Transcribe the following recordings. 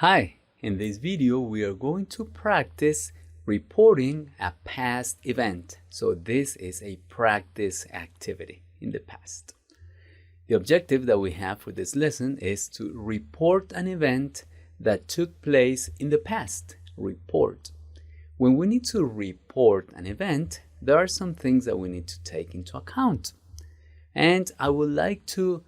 Hi, in this video we are going to practice reporting a past event. So this is a practice activity in the past. The objective that we have for this lesson is to report an event that took place in the past. Report. When we need to report an event, there are some things that we need to take into account. And I would like to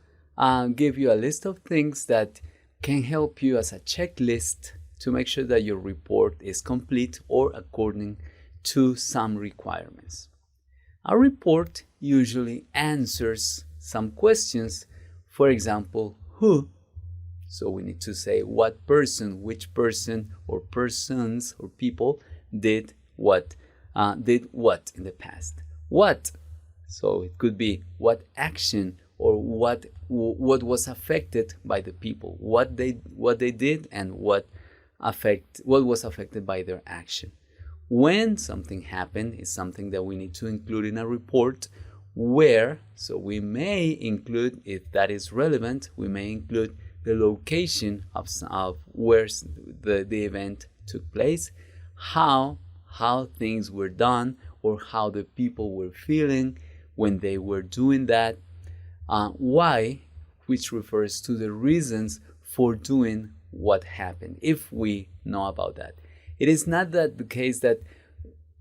give you a list of things that can help you as a checklist to make sure that your report is complete or according to some requirements. A report usually answers some questions. For example, who? So we need to say what person, which person or persons or people did what in the past. What? So it could be what action or what was affected by the people, what they did and what was affected by their action. When something happened is something that we need to include in a report. Where, so we may include, if that is relevant, we may include the location of where the event took place, how things were done or how the people were feeling when they were doing that. Why, which refers to the reasons for doing what happened, if we know about that. It is not that the case that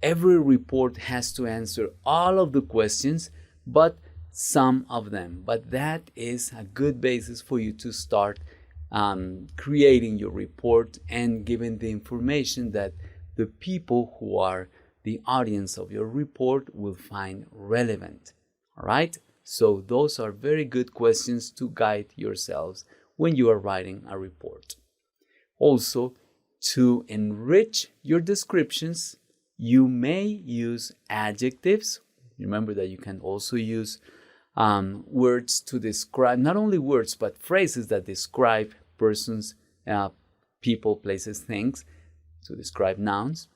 every report has to answer all of the questions, but some of them. But that is a good basis for you to start creating your report and giving the information that the people who are the audience of your report will find relevant. All right? So those are very good questions to guide yourselves when you are writing a report. Also, to enrich your descriptions, you may use adjectives. Remember that you can also use words to describe, not only words, but phrases that describe persons, people, places, things, to describe nouns.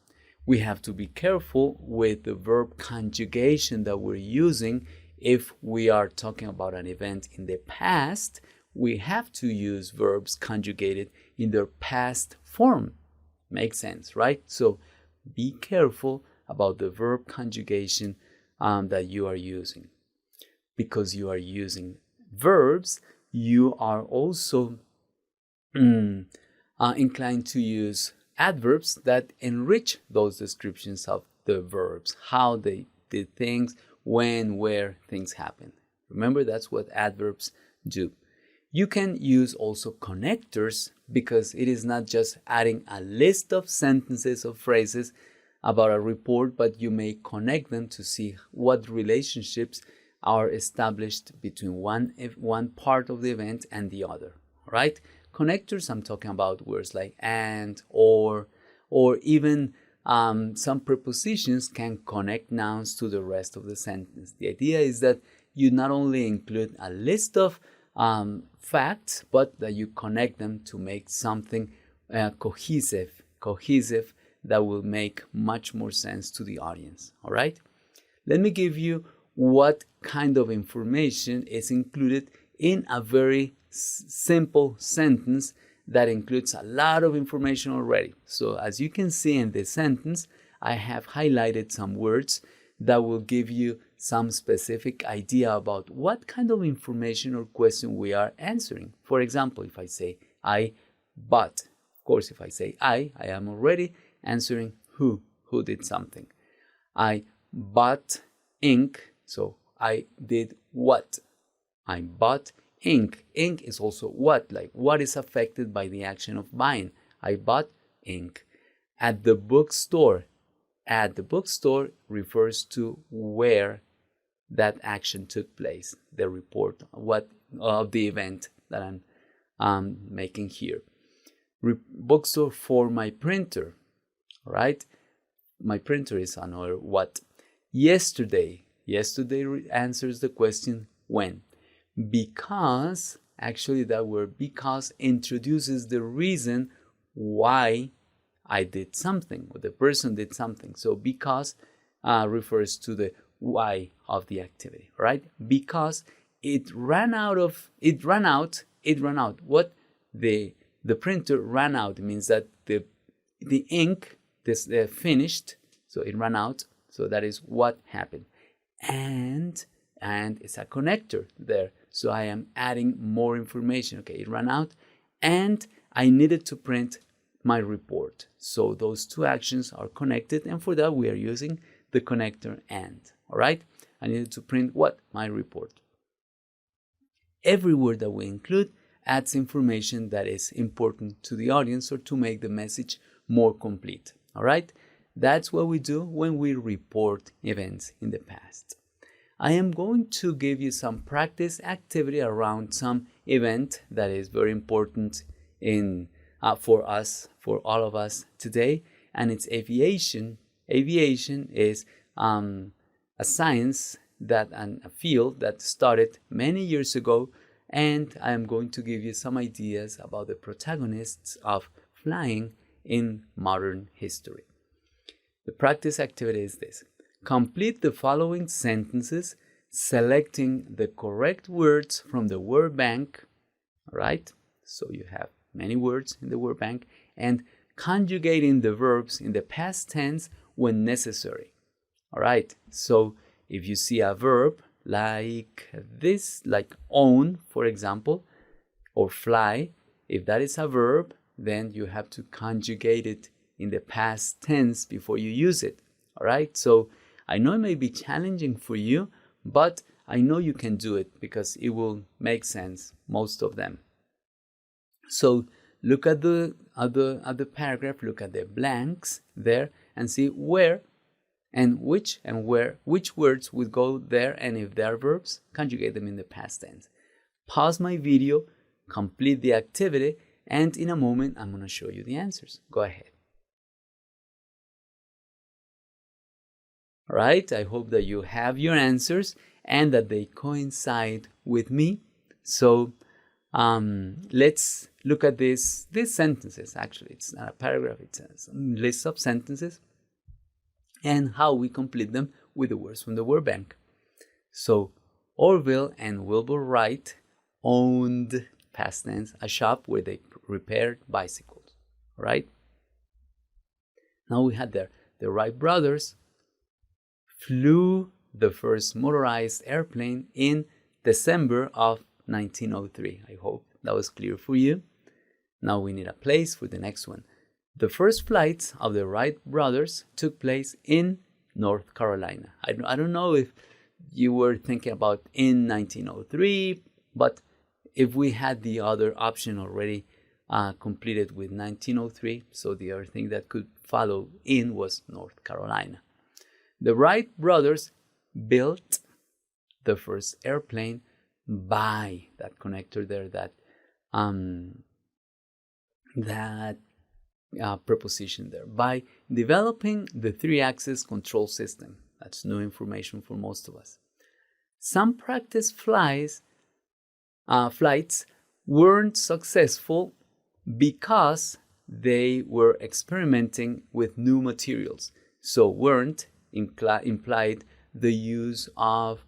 We have to be careful with the verb conjugation that we're using. If we are talking about an event in the past, we have to use verbs conjugated in their past form. Makes sense, right? So be careful about the verb conjugation that you are using. Because you are using verbs, you are also inclined to use adverbs that enrich those descriptions of the verbs, how they did things, when, where things happen. Remember, that's what adverbs do. You can use also connectors because it is not just adding a list of sentences or phrases about a report, but you may connect them to see what relationships are established between one part of the event and the other. Right? Connectors, I'm talking about words like and, or even some prepositions can connect nouns to the rest of the sentence. The idea is that you not only include a list of facts, but that you connect them to make something cohesive that will make much more sense to the audience. All right? Let me give you what kind of information is included in a very simple sentence that includes a lot of information already. So as you can see in this sentence, I have highlighted some words that will give you some specific idea about what kind of information or question we are answering. For example, if I say I bought, of course, if I say I am already answering who did something. I bought ink, so I did what? I bought ink. Ink is also what? Like what is affected by the action of buying? I bought ink. At the bookstore. At the bookstore refers to where that action took place. The report of the event that I'm making here. Bookstore for my printer. Right? My printer is another what? Yesterday. Yesterday answers the question when. Because, actually that word because introduces the reason why I did something or the person did something. So because refers to the why of the activity, right? Because it ran out. What? The the printer ran out. It means that the ink finished, so it ran out. So that is what happened. And it's a connector there. So I am adding more information. Okay, it ran out, and I needed to print my report. So those two actions are connected, and for that we are using the connector and. All right, I needed to print what? My report. Every word that we include adds information that is important to the audience or to make the message more complete. All right, that's what we do when we report events in the past. I am going to give you some practice activity around some event that is very important for us, for all of us today, and it's aviation. Aviation is a science and a field that started many years ago, and I am going to give you some ideas about the protagonists of flying in modern history. The practice activity is this. Complete the following sentences, selecting the correct words from the word bank. All right, so you have many words in the word bank, and conjugating the verbs in the past tense when necessary. All right, so if you see a verb like this, like own, for example, or fly, if that is a verb, then you have to conjugate it in the past tense before you use it. All right, so I know it may be challenging for you, but I know you can do it because it will make sense, most of them. So look at the paragraph, look at the blanks there, and see where and which words would go there, and if they are verbs, conjugate them in the past tense. Pause my video, complete the activity, and in a moment I'm going to show you the answers. Go ahead. All right, I hope that you have your answers and that they coincide with me. So let's look at these sentences. Actually, it's not a paragraph, it's a list of sentences, and how we complete them with the words from the word bank. So Orville and Wilbur Wright owned, past tense, a shop where they repaired bicycles. All right, now we had there the Wright brothers flew the first motorized airplane in December of 1903. I hope that was clear for you. Now we need a place for the next one. The first flights of the Wright brothers took place in North Carolina. I don't know if you were thinking about in 1903, but if we had the other option already completed with 1903, so the other thing that could follow in was North Carolina. The Wright brothers built the first airplane by that connector there, that preposition there, by developing the 3-axis control system. That's new information for most of us. Some practice flights weren't successful because they were experimenting with new materials. So weren't implied the use of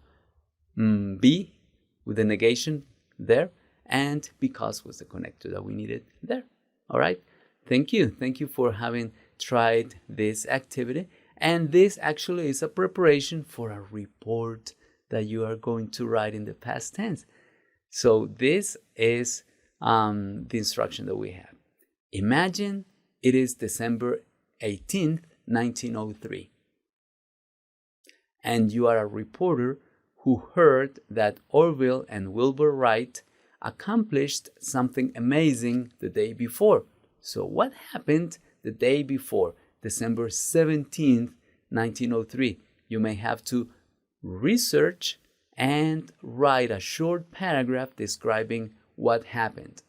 be with the negation there, and because was the connector that we needed there. All right, thank you for having tried this activity, and this actually is a preparation for a report that you are going to write in the past tense. So this is the instruction that we have. Imagine it is December 18th, 1903. And you are a reporter who heard that Orville and Wilbur Wright accomplished something amazing the day before. So what happened the day before, December 17th, 1903? You may have to research and write a short paragraph describing what happened.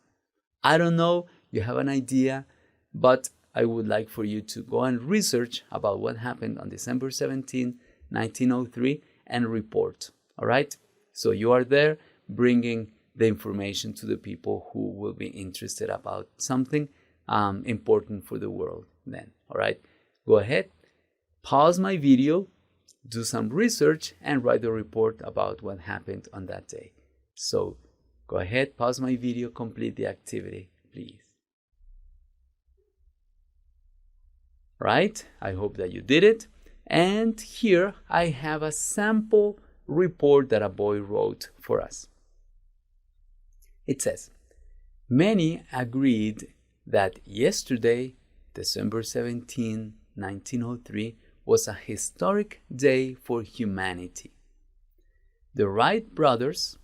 I don't know, you have an idea, but I would like for you to go and research about what happened on December 17th, 1903 and report. All right, so you are there bringing the information to the people who will be interested about something important for the world then. All right, go ahead, pause my video, do some research, and write the report about what happened on that day. So go ahead, pause my video, complete the activity, please. right? I hope that you did it. And here I have a sample report that a boy wrote for us. It says, many agreed that yesterday, December 17, 1903, was a historic day for humanity. The Wright brothers,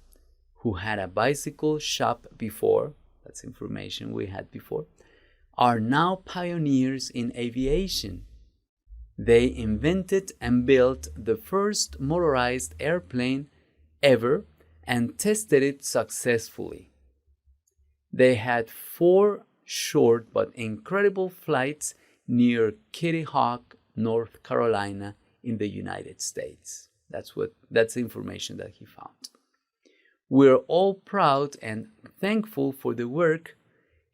who had a bicycle shop before, that's information we had before, are now pioneers in aviation. They invented and built the first motorized airplane ever and tested it successfully. They had 4 short but incredible flights near Kitty Hawk, North Carolina in the United States. That's information that he found. We're all proud and thankful for the work,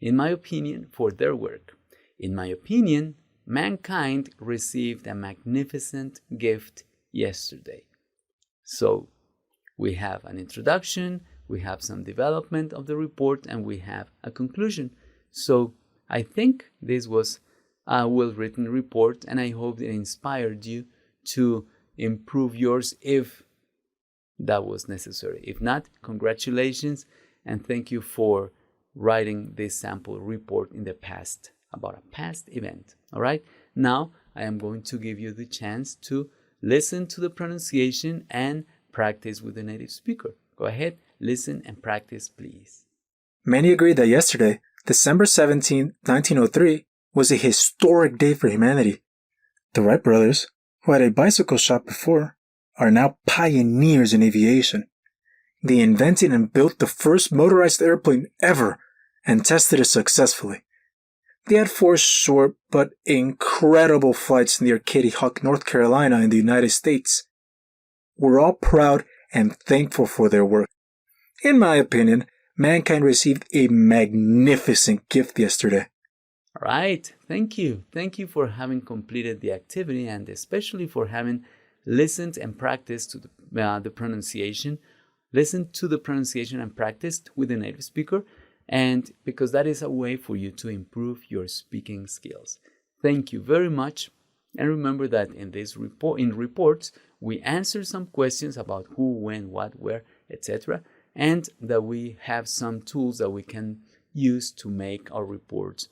in my opinion, for their work. In my opinion, mankind received a magnificent gift yesterday. So we have an introduction, we have some development of the report, and we have a conclusion. So I think this was a well-written report, and I hope it inspired you to improve yours if that was necessary. If not, congratulations, and thank you for writing this sample report in the past about a past event. All right, now I am going to give you the chance to listen to the pronunciation and practice with the native speaker. Go ahead, listen and practice, please. Many agreed that yesterday, December 17, 1903, was a historic day for humanity. The Wright brothers, who had a bicycle shop before, are now pioneers in aviation. They invented and built the first motorized airplane ever and tested it successfully. They had 4 short but incredible flights near Kitty Hawk, North Carolina in the United States. We're all proud and thankful for their work. In my opinion, mankind received a magnificent gift yesterday. All right, thank you. Thank you for having completed the activity and especially for having listened and practiced to the pronunciation. Listen to the pronunciation and practiced with the native speaker, and because that is a way for you to improve your speaking skills. Thank you very much. And remember that in reports, we answer some questions about who, when, what, where, etc. And that we have some tools that we can use to make our reports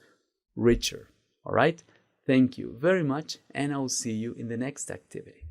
richer. All right? Thank you very much, and I'll see you in the next activity.